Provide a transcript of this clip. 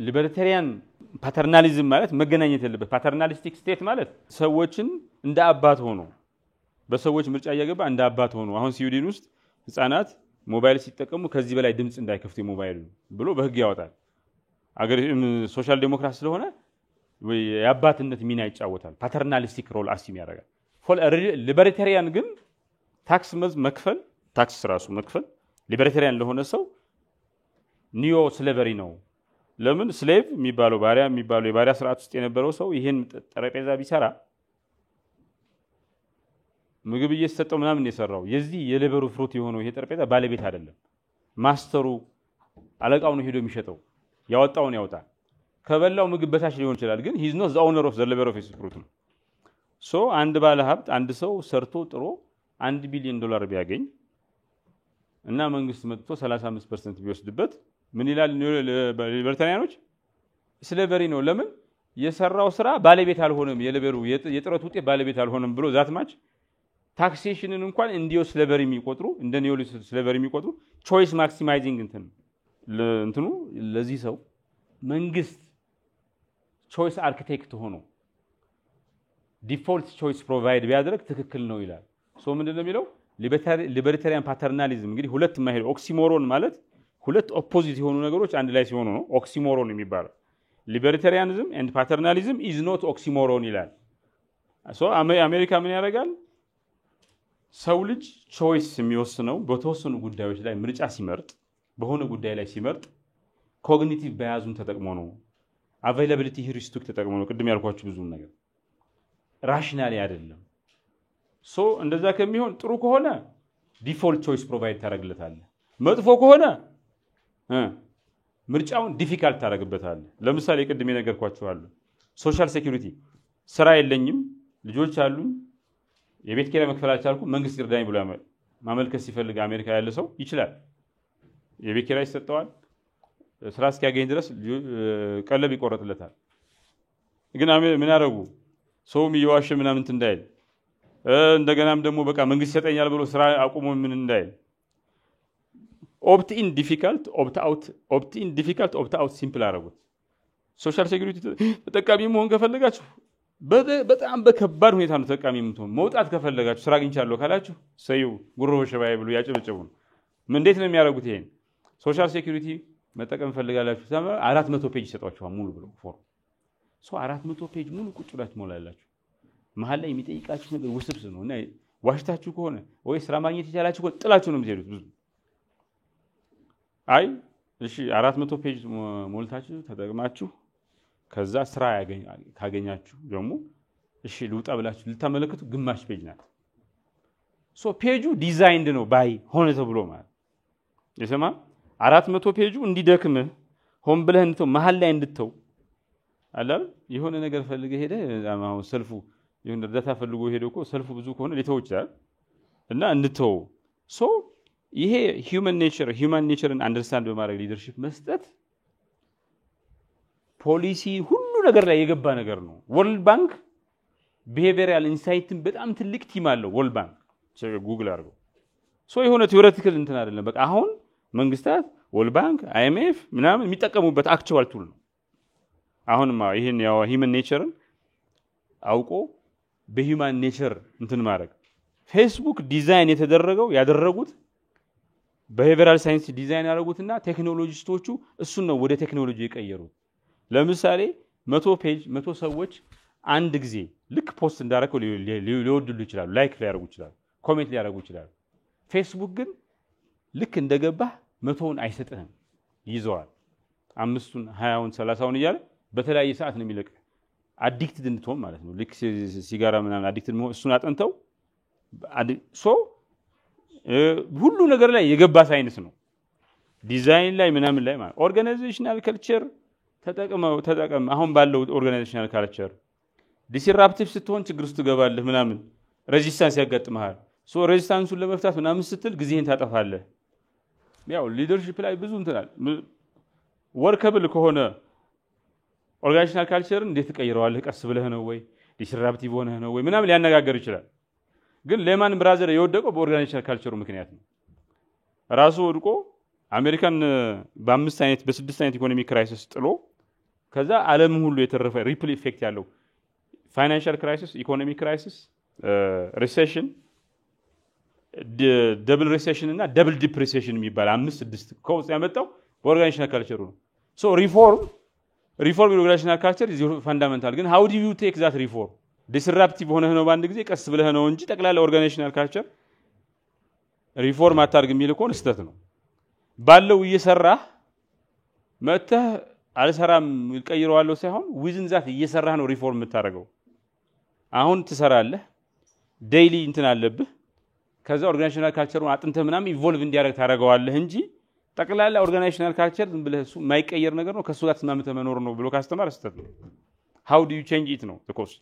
ሊበርታሪያን ፓተርናሊዝም ማለት መገናኘት ያለበት ፓተርናሊስቲክ ስቴት ማለት ሰዎችን እንደ አባት ሆኖ በሰዎች ምርጫ እያገባ እንደ አባት ሆኖ አሁን ስዊድን ውስጥ ህፃናት ሞባይል ሲጠቀሙ ከዚህ በላይ ድምጽ እንዳይከፍቱ ሞባይል ብሎ በህግ ያወጣል አገር ሶሻል ዴሞክራሲ ስለሆነ የአባትነት ሚና ይጫወታል ፓተርናሊስቲክ ሮል አሲም ያደርጋል ሊበርታሪያን ግን ታክስ መክፈል ታክስ ራሱ መክፈል ሊበርታሪያን ለሆነ ሰው ኒዮ ስሌቨሪ ነው ለምን ስሌቭ የሚባለው ባሪያ የሚባለው የባሪያ ስርዓት ውስጥ የነበረው ሰው ይሄን ጠረጴዛ ቢሰራ ምግብ እየሰጠው ምናምን የሰራው የዚህ የሌበሩ ፍሩት የሆነው ይሄ ጠረጴዛ ባለቤት አይደለም ማስተሩ አለቃው ነው ሄዶ የሚሸጠው ያወጣውን ያወጣል ከበላው ምግብ በታች ሊሆን ይችላል ግን he is not the owner of the labor of his fruit ሶ አንድ ባለ ሀብት አንድ ሰው ሰርቶ ጥሮ $1 ቢሊዮን ቢያገኝ እና መንግስት መጥቶ 35% ቢወስድበት ምን ይላል ሊበርታሪያኖች ስሌቨሪ ነው ለምን የሰራው ስራ ባለቤት አልሆነም የሌበሩ የጥረቱ ውጤት ባለቤት አልሆነም ብሎ ዛትማች ታክሴሽንን እንኳን እንዲዮ ስሌቨሪ የሚቆጥሩ እንደ ኒዮ ስሌቨሪ የሚቆጥሩ ቾይስ ማክሲማይዚንግ እንትኑ ለዚህ ሰው መንግስት ቾይስ አርኪቴክት ሆኖ ዲፎልት ቾይስ ፕሮቫይድ ቢያደርግ ትክክል ነው ይላል ሶ ምንድነው የሚለው ሊበርታሪያን ፓተርናሊዝም እንግዲህ ሁለት ማይል ኦክሲሞሮን ማለት ሁለት ኦፖዚት የሆኑ ነገሮች አንድ ላይ ሲሆኑ ነው ኦክሲሞሮን የሚባለው ሊበርታሪያኒዝም ኤንድ ፓተርናሊዝም ኢዝ ኖት ኦክሲሞሮን ይላል ሶ አሜሪካ ምን ያደርጋል ሰው ልጅ ቾይስ የሚወስነው በተወሰኑ ጉዳዮች ላይ ምርጫ ሲመርጥ በሆነ ጉዳይ ላይ ሲመርጥ ኮግኒቲቭ ባያዙን ተጠቅሞ ነው አቬይላቢሊቲ ሂሪስቲክ ተጠቅሞ ነው ቅድም ያልኳችሁ ብዙ ነገር ራሽናሊ አይደለም ሶ እንደዛ ከሚሆን ጥሩ ከሆነ ዲፎልት ቾይስ ፕሮቫይድ ታረግለታል መጥፎ ከሆነ ምርጫውን ዲፊካልት ታረግበታል ለምሳሌ ቅድም የነገርኳችሁ አሉ ሶሻል ሴኩሪቲ ስራ የለኝም ልጆች አሉኝ የቤት ኪራይ መክፈል አልቻልኩም መንግስት ይርዳኝ ብሎ ማመልከት ሲፈልግ አሜሪካ ያለ ሰው ይችላል የቤት ኪራይ ይሰጠዋል ስራ እስኪያገኝ ድረስ ቀለብ ይቆረጥለታል ግን ምን ያደርጉ ሰውም ይዋሽ ምናምን እንዳይል እንደገናም ደግሞ በቃ መንግስት ይሰጠኛል ብሎ ስራ አቁሞ ምን እንዳይል ኦፕት ኢን ዲፊካልት ኦፕት አውት ሲምፕል አረጉት ሶሻል ሴኩሪቲ ተጠቃሚ መሆን ከፈለጋችሁ በጣም በከባድ ሁኔታ ነው ተጠቃሚ የምትሆኑ መውጣት ከፈለጋችሁ ስራ አግኝቻለሁ ካላችሁ ሰዩ ጉሮ ሸባይ ብሎ ያጨበጨቡ ምን እንዴት ነው የሚያደርጉት ይሄን ሶሻል ሴኩሪቲ መጠቀም ፈልጋላችሁ 400 ፔጅ ይሰጣችኋል ሙሉ ብሎ ፎርም ሶ 400 ፔጅ ሙሉ ቁጭ ብላችሁ ሞላላችሁ መሃል ላይ የሚጠይቃችሁ ነገር ውስብስብ ነውና ዋሽታችሁ ከሆነ ወይ ስራ ማግኘት ይቻላችሁ ጥላችሁ ነው የምትሄዱት ብዙ አይ እሺ 400 ፔጅ ሞልታችሁ ተጠቅማችሁ ከዛ ስራ ካገኛችሁ ደግሞ እሺ ልውጣ ብላችሁ ልታመለክቱ ግማሽ ፔጅ ናት ሶ ፔጁ ዲዛይንድ ነው ባይ ሆነ ተብሎ ማለት የሰማ 400 ፔጁ እንዲደክም ሆን ብለህ እንተው መሃል ላይ እንድተው አይደል የሆነ ነገር ፈልገህ ሄደ አሁን ሰልፉ የሆነ እርዳታ ፈልጎ ሄደው እኮ ሰልፉ ብዙ ከሆነ ሊተው ይችላል እና እንድተው ሶ ይሄ human natureን አንደርስታንድ በማድረግ ሊደርሺፕ መስጠት ፖሊሲ ሁሉ ነገር ላይ የገባ ነገር ነው ወርልድ ባንክ ቢሄቪየራል ኢንሳይትን በጣም ትልቅ ቲም አለው ወርልድ ባንክ ጉግል አድርገው ሶ የሆነ ቲዮሬቲካል እንትን አይደለም በቃ አሁን መንግስታት ወርልድ ባንክ IMF ምናምን የሚጠቀሙበት አክቹዋል ቱል ነው አሁንማ ይሄን ያው human natureን አውቆ በሂውማን ኔቸር እንትን ማድረግ ፌስቡክ ዲዛይን ያደረጉት behavioral science ዲዛይን ያደረጉትና ቴክኖሎጂስቶቹ እሱን ነው ወደ ቴክኖሎጂ የቀየሩት ለምሳሌ 100 ፔጅ 100 ሰዎች አንድ ጊዜ ልክ ፖስት እንዳረከው ሊወድሉ ይችላል ላይክ ሊያደርጉ ይችላል ኮሜንት ሊያደርጉ ይችላል ፌስቡክ ግን ልክ እንደገባ 100ን አይሰጥህም ይዘዋል 5ቱን 20ውን 30ውን ይያለ በተለያየ ሰዓት ነው የሚለቅ አዲክትድ እንድትሆን ማለት ነው ልክ ሲጋራ ምናምን አዲክትድ ነው እሱን አጥንተው ሶ ሁሉ ነገር ላይ የገባ ሳይንስ ነው ዲዛይን ላይ ምናምን ላይ ማለት ኦርጋናይዜሽናል ካልቸር ተጠቀም አሁን ባለው ኦርጋናይዜሽናል ካልቸር ዲስራፕቲቭ ስትሆን ችግር ውስጥ ትገባለህ ምናምን ሬዚስታንስ ያጋጥማል ሶ ሬዚስታንሱን ለመፍታት ምናምን ስትል ጊዜህን ታጠፋለህ ያው ሊደርሺፕ ላይ ብዙ እንትናል ወርከብል ከሆነ ኦርጋናይዜሽናል ካልቸር እንዴት ተቀይረዋለህ ቀስ ብለህ ነው ወይ ዲስራፕቲቭ ሆነህ ነው ወይ ምናምን ሊያነጋገር ይችላል ግን ሌማን ብራዘር የወደቀው በኦርጋናይዜሽናል ካልቸሩ ምክንያት ነው ራሱ ወድቆ አሜሪካን በ6 አይነት ኢኮኖሚ ክራይሲስ ጥሎ ከዛ ዓለም ሁሉ የተረፈ ሪፕል ኢፌክት ያለው ፋይናንሻል ክራይሲስ ኢኮኖሚክ ክራይሲስ ሪሴሽን ደብል ሪሴሽን እና ደብል ዲፕሬሴሽን የሚባል 5-6 ኮንስ ያመጣው ኦርጋናይዜሽናል ካልቸሩ ነው ሶ ሪፎርም ኦርጋናይዜሽናል ካልቸር ኢዝ ፈንዳሜንታል ግን ሃው ዱ ዩ ቴክ ዛት ሪፎርም ዲስራፕቲቭ ሆነህ ነው ባንድ ጊዜ ቀስ ብለህ ነው እንጂ ጠቅላላ ኦርጋናይዜሽናል ካልቸር ሪፎርም አታርግ የሚል ኮን ስህተት ነው ባለው እየሰራህ መተህ አልሰራም ይቀይረዋለሁ ሳይሆን ዊዝን ዛት እየሰራህ ነው ሪፎርም የምታረገው አሁን ትሰራለህ ዴይሊ እንትን አለብህ ከዛ ኦርጋናይዜሽናል ካልቸሩን አጥንተህ ምናምን ኢቮልቭ እንዲያደርግ ታረጋዋለህ እንጂ ጠቅላላ ኦርጋናይዜሽናል ካልቸር ዝም ብለህ እሱ የማይቀየር ነገር ነው ከሱ ጋር ተስማምተህ መኖር ነው ብሎ ካስተማር ስህተት ነው how do you change it ነው the course